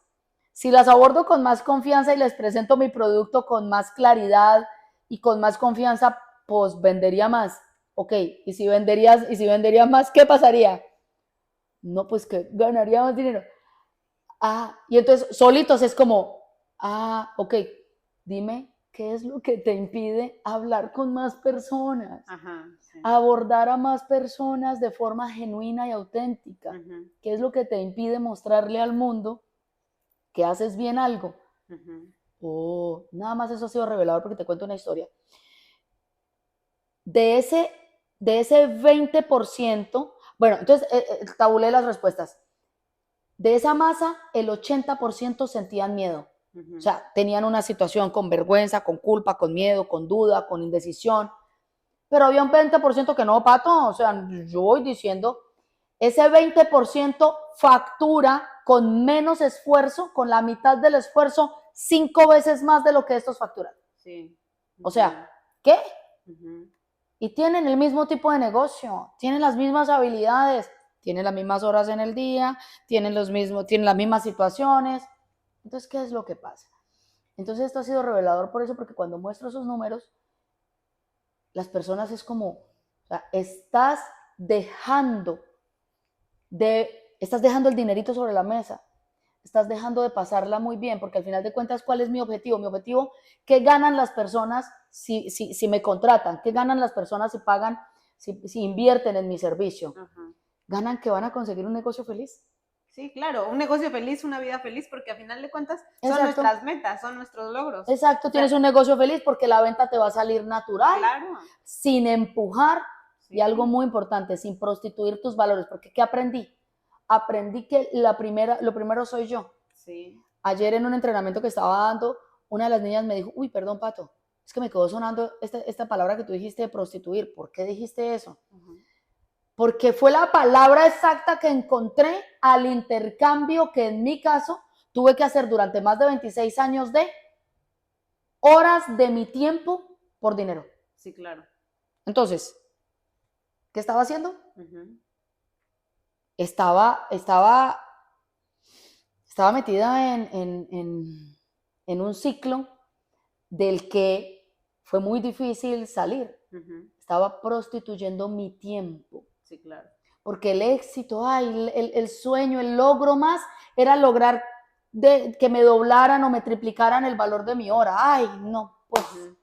si las abordo con más confianza y les presento mi producto con más claridad y con más confianza, pues vendería más. Ok, y si vendería más, ¿qué pasaría? No, pues que ganaría más dinero. Ah, y entonces solitos es como, ok, dime qué es lo que te impide hablar con más personas. Ajá, sí. Abordar a más personas de forma genuina y auténtica. Uh-huh. ¿Qué es lo que te impide mostrarle al mundo que haces bien algo? Uh-huh. Nada más eso ha sido revelador porque te cuento una historia. De ese 20%, bueno, entonces tabulé las respuestas. De esa masa, el 80% sentían miedo. Uh-huh. O sea, tenían una situación con vergüenza, con culpa, con miedo, con duda, con indecisión. Pero había un 20% que no, Pato. O sea, yo voy diciendo, ese 20% factura con menos esfuerzo, con la mitad del esfuerzo, 5 veces más de lo que estos facturan. Sí. O sea, ¿qué? Ujú. Y tienen el mismo tipo de negocio, tienen las mismas habilidades, tienen las mismas horas en el día, tienen las mismas situaciones. Entonces, ¿qué es lo que pasa? Entonces, esto ha sido revelador por eso, porque cuando muestro esos números, las personas es como, o sea, estás dejando el dinerito sobre la mesa, estás dejando de pasarla muy bien, porque al final de cuentas, ¿cuál es mi objetivo? Mi objetivo, ¿qué ganan las personas si me contratan? ¿Qué ganan las personas si pagan, si invierten en mi servicio? Ajá. Ganan que van a conseguir un negocio feliz. Sí, claro, un negocio feliz, una vida feliz, porque a final de cuentas son Exacto, nuestras metas, son nuestros logros. exacto, O sea, tienes un negocio feliz porque la venta te va a salir natural, claro, sin empujar, y algo sí, muy importante, sin prostituir tus valores, porque ¿qué aprendí? Aprendí que lo primero soy yo. sí. Ayer en un entrenamiento que estaba dando, una de las niñas me dijo, uy, perdón, Pato, es que me quedó sonando esta palabra que tú dijiste de prostituir. ¿Por qué dijiste eso? Ajá. Porque fue la palabra exacta que encontré al intercambio que en mi caso tuve que hacer durante más de 26 años de horas de mi tiempo por dinero. Sí, claro. Entonces, ¿qué estaba haciendo? Ujú. Estaba metida en un ciclo del que fue muy difícil salir. Ujú. Estaba prostituyendo mi tiempo. Sí, claro. Porque el éxito, ay, el sueño, el logro más era lograr que me doblaran o me triplicaran el valor de mi hora. Ay, no, pues, Ujú.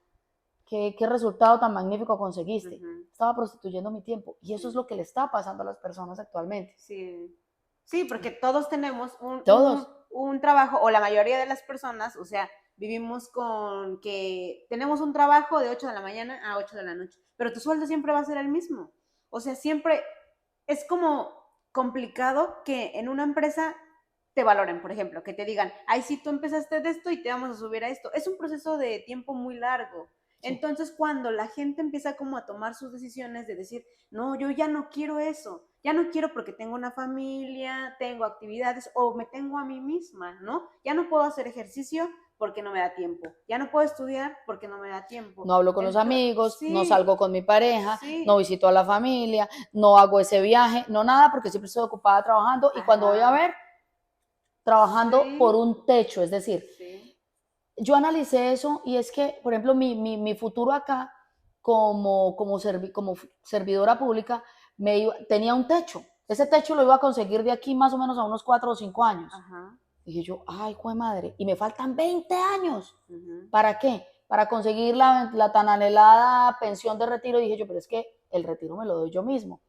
qué resultado tan magnífico conseguiste. Ujú. Estaba prostituyendo mi tiempo. Y eso es Sí. lo que le está pasando a las personas actualmente. Sí. Sí, porque todos tenemos Todos. un trabajo, o la mayoría de las personas, o sea, vivimos con que tenemos un trabajo de 8 de la mañana a 8 de la noche, pero tu sueldo siempre va a ser el mismo. O sea, siempre es como complicado que en una empresa te valoren, por ejemplo, que te digan, ay, sí, tú empezaste de esto y te vamos a subir a esto. Es un proceso de tiempo muy largo. Sí. Entonces, cuando la gente empieza como a tomar sus decisiones de decir, no, yo ya no quiero eso, ya no quiero porque tengo una familia, tengo actividades o me tengo a mí misma, ¿no? Ya no puedo hacer ejercicio porque no me da tiempo, ya no puedo estudiar porque no me da tiempo. No hablo con los Entonces, amigos, no sí, salgo con mi pareja, no sí, visito a la familia, no hago ese viaje, no nada, porque siempre estoy ocupada trabajando y cuando voy a ajá, ver, trabajando por sí, un techo. Es decir, sí, yo analicé eso y es que, por ejemplo, mi futuro acá como servidora pública tenía un techo. Ese techo lo iba a conseguir de aquí más o menos a unos 4 o 5 años. ajá, Dije yo, ay, jue madre, y me faltan 20 años. uh-huh, ¿Para qué? Para conseguir la tan anhelada pensión de retiro. Dije yo, pero es que el retiro me lo doy yo misma.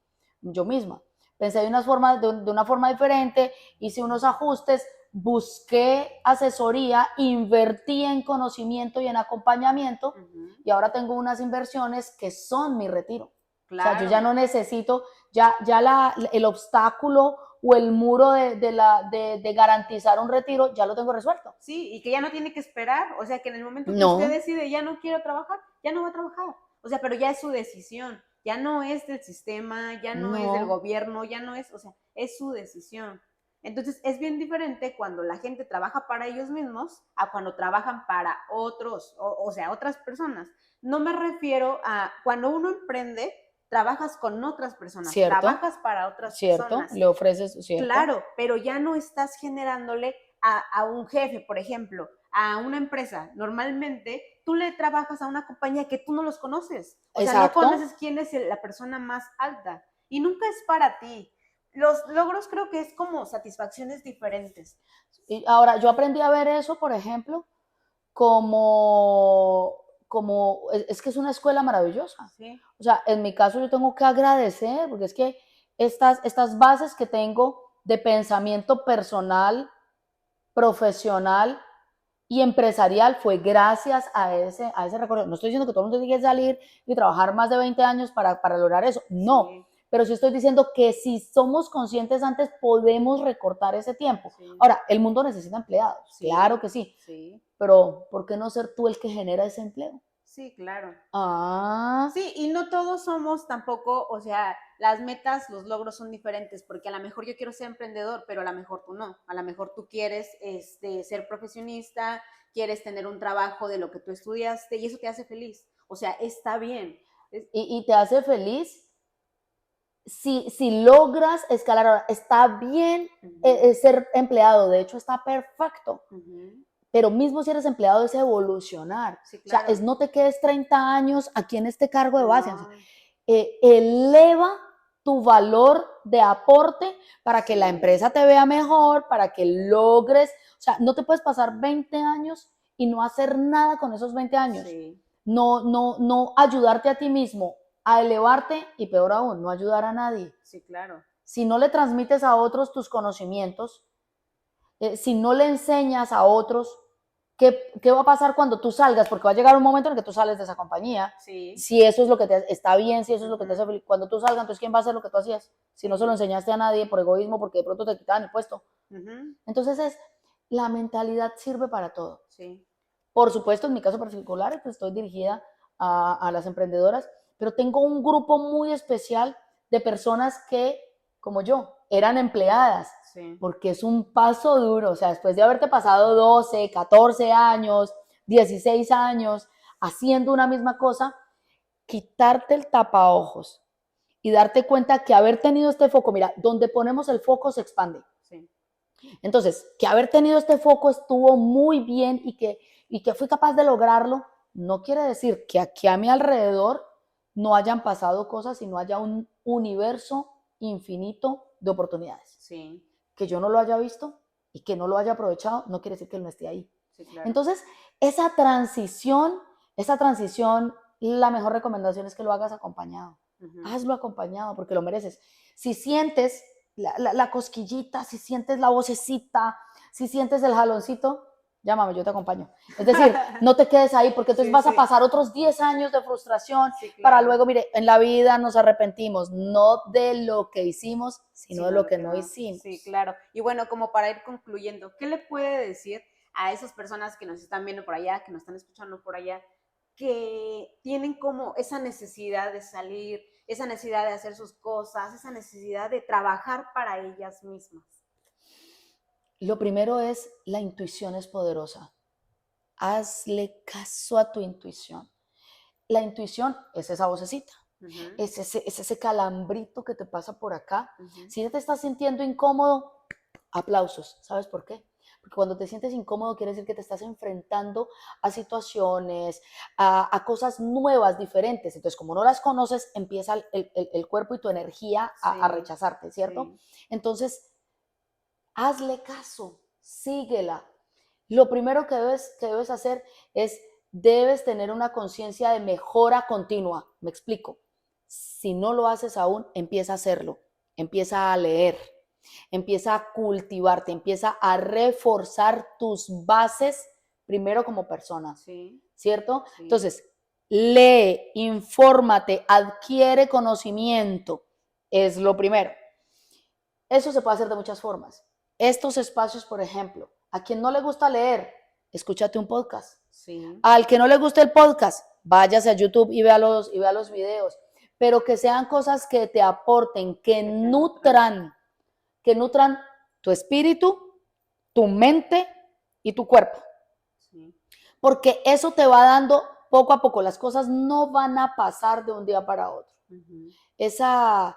Pensé de una forma diferente, hice unos ajustes, busqué asesoría, invertí en conocimiento y en acompañamiento uh-huh, y ahora tengo unas inversiones que son mi retiro. O sea, yo ya claro. no necesito, el obstáculo o el muro de garantizar un retiro, ya lo tengo resuelto. Sí, y que ya no tiene que esperar, o sea, que en el momento que usted No, decide ya no quiero trabajar, ya no va a trabajar. O sea, pero ya es su decisión, ya no es del sistema, ya no es del no, gobierno, ya no es, o sea, es su decisión. Entonces, es bien diferente cuando la gente trabaja para ellos mismos a cuando trabajan para otros, o sea, otras personas. No me refiero a cuando uno emprende, trabajas con otras personas, cierto, trabajas para otras cierto, personas. le ofreces, cierto, Claro, pero ya no estás generándole a un jefe, por ejemplo, a una empresa. Normalmente tú le trabajas a una compañía que tú no los conoces. O sea, no exacto. conoces quién es la persona más alta. Y nunca es para ti. Los logros creo que es como satisfacciones diferentes. Y ahora, yo aprendí a ver eso, por ejemplo, es que es una escuela maravillosa. Sí. O sea, en mi caso yo tengo que agradecer, porque es que estas bases que tengo de pensamiento personal, profesional y empresarial fue gracias a ese recorrido. No estoy diciendo que todo el mundo tiene que salir y trabajar más de 20 años para lograr eso, no, Sí, pero sí estoy diciendo que si somos conscientes antes podemos recortar ese tiempo. sí, Ahora, el mundo necesita empleados, claro sí, que sí, sí, pero ¿por qué no ser tú el que genera ese empleo? sí, claro. Ah, Sí, y no todos somos tampoco, o sea, las metas, los logros son diferentes, porque a lo mejor yo quiero ser emprendedor, pero a lo mejor tú no. A lo mejor tú quieres ser profesionista, quieres tener un trabajo de lo que tú estudiaste y eso te hace feliz. O sea, está bien. Y te hace feliz si logras escalar. Ahora, está bien ser empleado, de hecho está perfecto. Pero mismo si eres empleado es evolucionar. Sí, claro. O sea, no te quedes 30 años aquí en este cargo de base. No. Eleva tu valor de aporte para que la empresa te vea mejor, para que logres. O sea, no te puedes pasar 20 años y no hacer nada con esos 20 años. Sí. No ayudarte a ti mismo a elevarte y peor aún, no ayudar a nadie. Sí, claro. Si no le transmites a otros tus conocimientos, si no le enseñas a otros qué va a pasar cuando tú salgas, porque va a llegar un momento en que tú sales de esa compañía, sí. Si eso es lo que te está bien, si eso es lo que te hace feliz, cuando tú salgas, entonces ¿quién va a hacer lo que tú hacías? Si no se lo enseñaste a nadie por egoísmo, porque de pronto te quitaban el puesto. Entonces la mentalidad sirve para todo. Sí. Por supuesto, en mi caso particular, pues estoy dirigida a las emprendedoras, pero tengo un grupo muy especial de personas que, como yo, eran empleadas, sí. Porque es un paso duro. O sea, después de haberte pasado 12, 14 años, 16 años haciendo una misma cosa, quitarte el tapaojos y darte cuenta que haber tenido este foco, mira, donde ponemos el foco se expande. Sí. Entonces, que haber tenido este foco estuvo muy bien y que fui capaz de lograrlo, no quiere decir que aquí a mi alrededor no hayan pasado cosas y no haya un universo infinito de oportunidades. Sí. Que yo no lo haya visto y que no lo haya aprovechado, no quiere decir que él no esté ahí. Sí, claro. Entonces, esa transición, la mejor recomendación es que lo hagas acompañado. Hazlo acompañado porque lo mereces. Si sientes la cosquillita, si sientes la vocecita, si sientes el jaloncito, llámame, yo te acompaño. Es decir, no te quedes ahí porque entonces vas a pasar otros 10 años de frustración para luego, mire, en la vida nos arrepentimos, no de lo que hicimos, sino de lo que no hicimos. Sí, claro. Y bueno, como para ir concluyendo, ¿qué le puede decir a esas personas que nos están viendo por allá, que nos están escuchando por allá, que tienen como esa necesidad de salir, esa necesidad de hacer sus cosas, esa necesidad de trabajar para ellas mismas? Lo primero es, la intuición es poderosa. Hazle caso a tu intuición. La intuición es esa vocecita, es ese calambrito que te pasa por acá. Si ya te estás sintiendo incómodo, aplausos. ¿Sabes por qué? Porque cuando te sientes incómodo quiere decir que te estás enfrentando a situaciones, a cosas nuevas, diferentes. Entonces, como no las conoces, empieza el cuerpo y tu energía a rechazarte, ¿cierto? Entonces, hazle caso, síguela. Lo primero que debes hacer es, debes tener una conciencia de mejora continua. Me explico. Si no lo haces aún, empieza a hacerlo. Empieza a leer. Empieza a cultivarte. Empieza a reforzar tus bases primero como persona. ¿Cierto? Entonces, lee, infórmate, adquiere conocimiento. Es lo primero. Eso se puede hacer de muchas formas. Estos espacios, por ejemplo, a quien no le gusta leer, escúchate un podcast. Al que no le guste el podcast, váyase a YouTube y vea los videos. Pero que sean cosas que te aporten, que nutran tu espíritu, tu mente y tu cuerpo. Porque eso te va dando poco a poco. Las cosas no van a pasar de un día para otro. Esa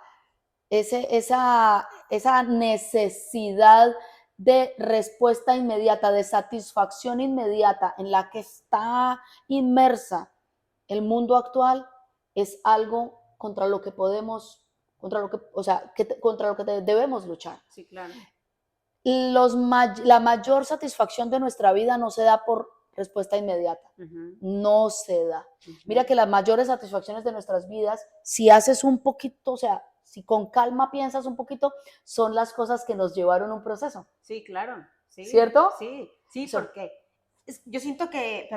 necesidad de respuesta inmediata, de satisfacción inmediata en la que está inmersa el mundo actual, es algo contra lo que debemos luchar. Sí, claro. La mayor satisfacción de nuestra vida no se da por respuesta inmediata. No se da. Mira que las mayores satisfacciones de nuestras vidas, si haces un poquito, o sea, si con calma piensas un poquito, son las cosas que nos llevaron un proceso. Sí, claro. Sí, ¿cierto? Sí, porque yo siento que,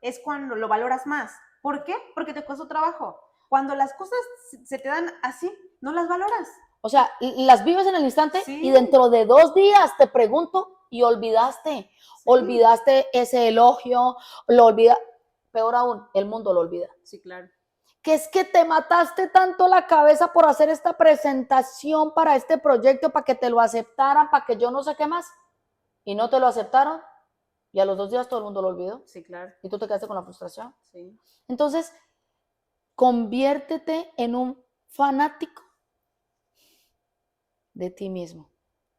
es cuando lo valoras más. ¿Por qué? Porque te costó trabajo. Cuando las cosas se te dan así, no las valoras. O sea, las vives en el instante y dentro de 2 días te pregunto y olvidaste. Olvidaste ese elogio, peor aún, el mundo lo olvida. Sí, claro. Que es que te mataste tanto la cabeza por hacer esta presentación para este proyecto, para que te lo aceptaran, para que yo no sé qué más, y no te lo aceptaron, Y a los 2 días todo el mundo lo olvidó. Sí, claro. Y tú te quedaste con la frustración. Sí. Entonces, conviértete en un fanático de ti mismo,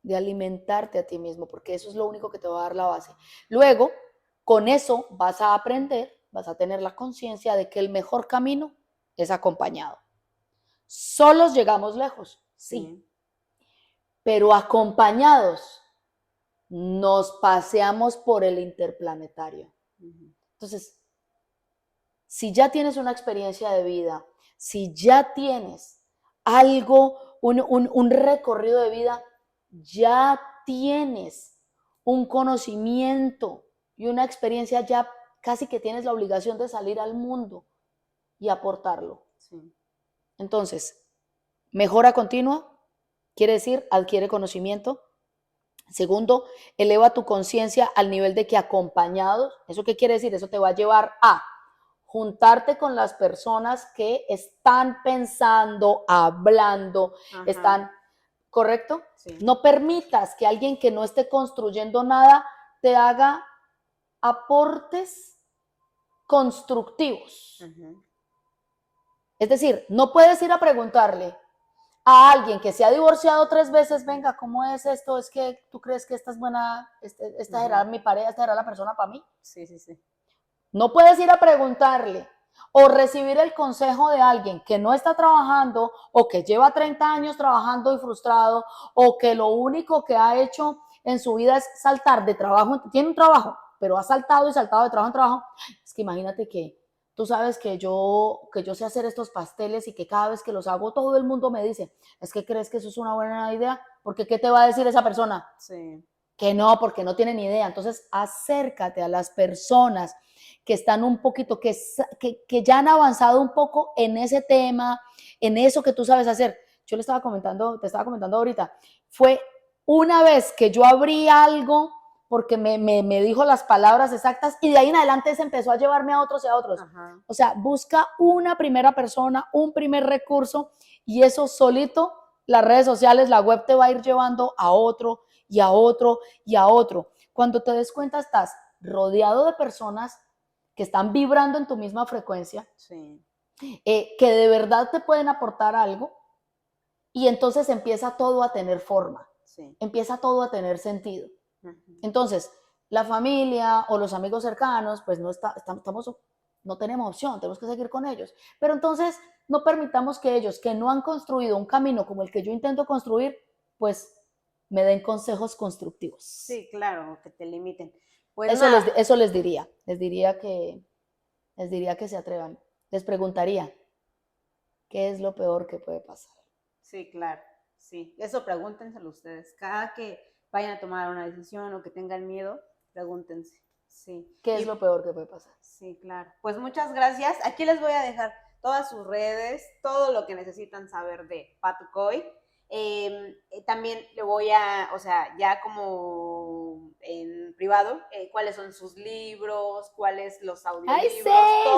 de alimentarte a ti mismo, porque eso es lo único que te va a dar la base. Luego, con eso vas a aprender, vas a tener la conciencia de que el mejor camino es acompañado. Solos llegamos lejos, sí, pero acompañados nos paseamos por el interplanetario. Entonces, si ya tienes una experiencia de vida, si ya tienes algo, un recorrido de vida, ya tienes un conocimiento y una experiencia, ya casi que tienes la obligación de salir al mundo y aportarlo. Sí. Entonces, mejora continua, quiere decir, adquiere conocimiento. Segundo, eleva tu conciencia al nivel de que acompañados, ¿eso qué quiere decir? Eso te va a llevar a juntarte con las personas que están pensando, hablando, están, ¿correcto? Sí. No permitas que alguien que no esté construyendo nada te haga aportes constructivos. Es decir, no puedes ir a preguntarle a alguien que se ha divorciado 3 veces, venga, ¿cómo es esto? ¿Es que tú crees que esta es buena, esta será mi pareja, esta será la persona para mí? Sí, sí, sí. No puedes ir a preguntarle o recibir el consejo de alguien que no está trabajando o que lleva 30 años trabajando y frustrado o que lo único que ha hecho en su vida es saltar de trabajo, tiene un trabajo, pero ha saltado y saltado de trabajo en trabajo. Es que imagínate que tú sabes que yo sé hacer estos pasteles y que cada vez que los hago todo el mundo me dice, es que crees que eso es una buena idea, porque ¿qué te va a decir esa persona? Sí. Que no, porque no tienen idea. Entonces acércate a las personas que están un poquito, que ya han avanzado un poco en ese tema, en eso que tú sabes hacer. Yo te estaba comentando ahorita, fue una vez que yo abrí algo porque me dijo las palabras exactas y de ahí en adelante se empezó a llevarme a otros y a otros. O sea, busca una primera persona, un primer recurso y eso solito, las redes sociales, la web te va a ir llevando a otro y a otro y a otro. Cuando te des cuenta estás rodeado de personas que están vibrando en tu misma frecuencia, Sí. que de verdad te pueden aportar algo y entonces empieza todo a tener forma, Sí. empieza todo a tener sentido. Entonces, la familia o los amigos cercanos, pues no tenemos opción, tenemos que seguir con ellos. Pero entonces no permitamos que ellos, que no han construido un camino como el que yo intento construir, pues me den consejos constructivos. Sí, claro, que te limiten. Pues eso les diría que se atrevan. Les preguntaría, ¿qué es lo peor que puede pasar? Sí, claro, sí. Eso pregúntenselo ustedes. Cada que vayan a tomar una decisión o que tengan miedo, pregúntense. Sí. ¿Qué es lo peor que puede pasar? Sí, claro. Pues muchas gracias. Aquí les voy a dejar todas sus redes, todo lo que necesitan saber de Patucoy. También le voy a, o sea, ya como en privado, cuáles son sus libros, cuáles los audiolibros. ¡Ay, sí!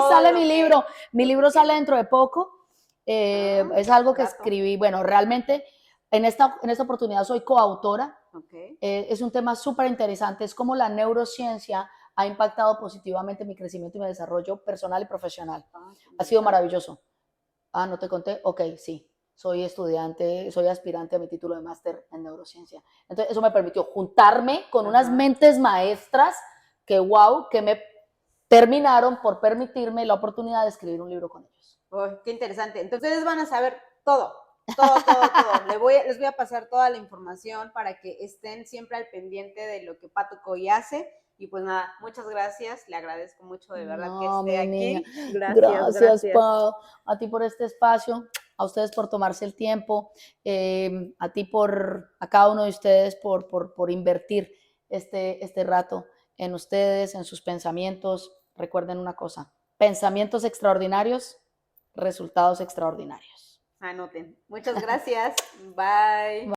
Sale mi libro. Mi libro sale dentro de poco. Es algo que escribí. Bueno, realmente en esta oportunidad soy coautora. Es un tema súper interesante. Es como la neurociencia ha impactado positivamente mi crecimiento y mi desarrollo personal y profesional. Ha sido maravilloso. Ah, ¿no te conté? Ok, sí. Soy estudiante, soy aspirante a mi título de máster en neurociencia. Entonces, eso me permitió juntarme con unas mentes maestras que, wow, que me terminaron por permitirme la oportunidad de escribir un libro con ellos. Oh, qué interesante. Entonces, ustedes van a saber todo. Todo. Les voy a pasar toda la información para que estén siempre al pendiente de lo que Patucoy hace. Y pues nada, muchas gracias. Le agradezco mucho de verdad que esté aquí. Gracias, Pau. A ti por este espacio, a ustedes por tomarse el tiempo, a cada uno de ustedes por invertir este rato en ustedes, en sus pensamientos. Recuerden una cosa, pensamientos extraordinarios, resultados extraordinarios. Anoten. Muchas gracias. Bye.